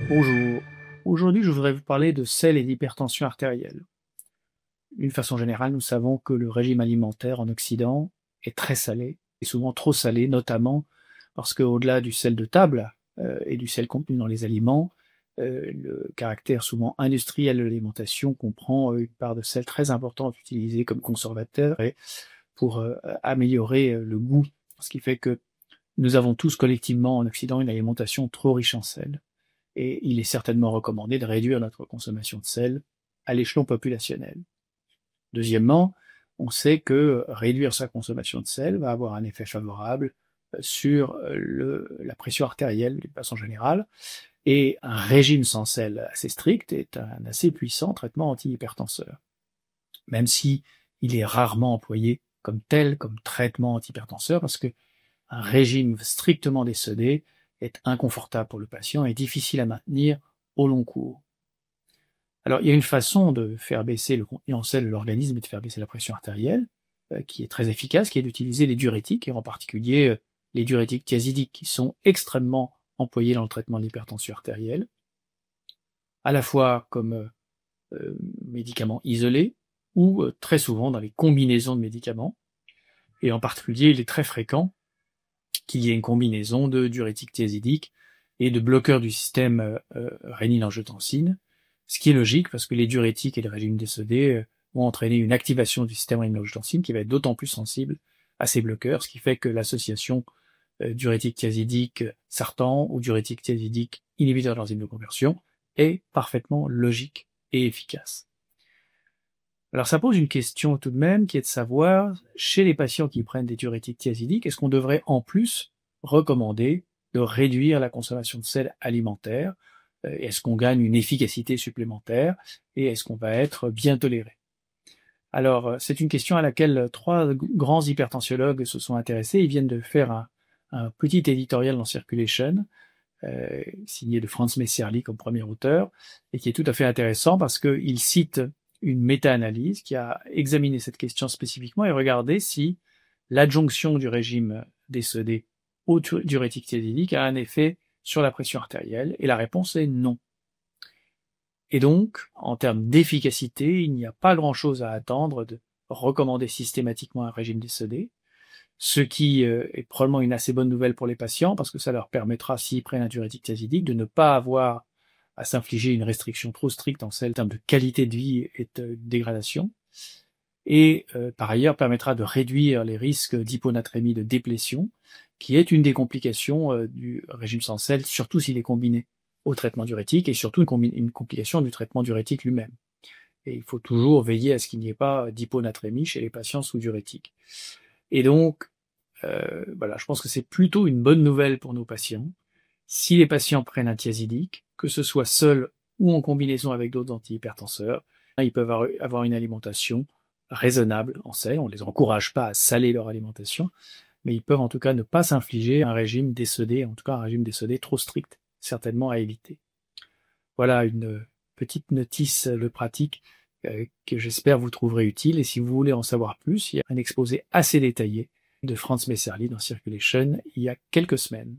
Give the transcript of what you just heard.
Bonjour. Aujourd'hui, je voudrais vous parler de sel et d'hypertension artérielle. D'une façon générale, nous savons que le régime alimentaire en Occident est très salé, et souvent trop salé, notamment parce qu'au-delà du sel de table et du sel contenu dans les aliments, le caractère souvent industriel de l'alimentation comprend une part de sel très importante utilisée comme conservateur et pour améliorer le goût, ce qui fait que nous avons tous collectivement en Occident une alimentation trop riche en sel et il est certainement recommandé de réduire notre consommation de sel à l'échelon populationnel. Deuxièmement, on sait que réduire sa consommation de sel va avoir un effet favorable sur la pression artérielle d'une façon générale, et un régime sans sel assez strict est un assez puissant traitement antihypertenseur. Même si il est rarement employé comme tel, comme traitement antihypertenseur, parce que un régime strictement décédé est inconfortable pour le patient et difficile à maintenir au long cours. Alors, il y a une façon de faire baisser le contenu en sel de l'organisme et de faire baisser la pression artérielle, qui est très efficace, qui est d'utiliser les diurétiques, et en particulier les diurétiques thiazidiques, qui sont extrêmement employés dans le traitement de l'hypertension artérielle, à la fois comme médicaments isolés, ou très souvent dans les combinaisons de médicaments, et en particulier il est très fréquent qu'il y ait une combinaison de diurétiques thiazidiques et de bloqueurs du système rénine-angiotensine, ce qui est logique parce que les diurétiques et les régimes décédés vont entraîner une activation du système rénine-angiotensine qui va être d'autant plus sensible à ces bloqueurs, ce qui fait que l'association diurétique thiazidique sartan ou diurétique thiazidique inhibiteur de l'enzyme de conversion est parfaitement logique et efficace. Alors ça pose une question tout de même qui est de savoir, chez les patients qui prennent des diurétiques thiazidiques, est-ce qu'on devrait en plus recommander de réduire la consommation de sel alimentaire? Est-ce qu'on gagne une efficacité supplémentaire? Et est-ce qu'on va être bien toléré? Alors c'est une question à laquelle 3 grands hypertensiologues se sont intéressés. Ils viennent de faire un petit éditorial dans Circulation, signé de Franz Messerli comme premier auteur, et qui est tout à fait intéressant parce qu'il cite une méta-analyse qui a examiné cette question spécifiquement et regardé si l'adjonction du régime décédé au diurétique thiazidique a un effet sur la pression artérielle, et la réponse est non. Et donc, en termes d'efficacité, il n'y a pas grand-chose à attendre de recommander systématiquement un régime décédé, ce qui est probablement une assez bonne nouvelle pour les patients, parce que ça leur permettra, s'ils prennent un diurétique thiazidique, de ne pas avoir à s'infliger une restriction trop stricte en termes de qualité de vie et de dégradation, et par ailleurs permettra de réduire les risques d'hyponatrémie de déplétion, qui est une des complications du régime sans sel, surtout s'il est combiné au traitement diurétique, et surtout une complication du traitement diurétique lui-même. Et il faut toujours veiller à ce qu'il n'y ait pas d'hyponatrémie chez les patients sous diurétique. Et donc, voilà, je pense que c'est plutôt une bonne nouvelle pour nos patients. Si les patients prennent un thiazidique, que ce soit seul ou en combinaison avec d'autres antihypertenseurs, ils peuvent avoir une alimentation raisonnable en sel. On ne les encourage pas à saler leur alimentation, mais ils peuvent en tout cas ne pas s'infliger un régime décédé, en tout cas un régime décédé trop strict, certainement à éviter. Voilà une petite notice de pratique que j'espère vous trouverez utile, et si vous voulez en savoir plus, il y a un exposé assez détaillé de Franz Messerli dans Circulation il y a quelques semaines.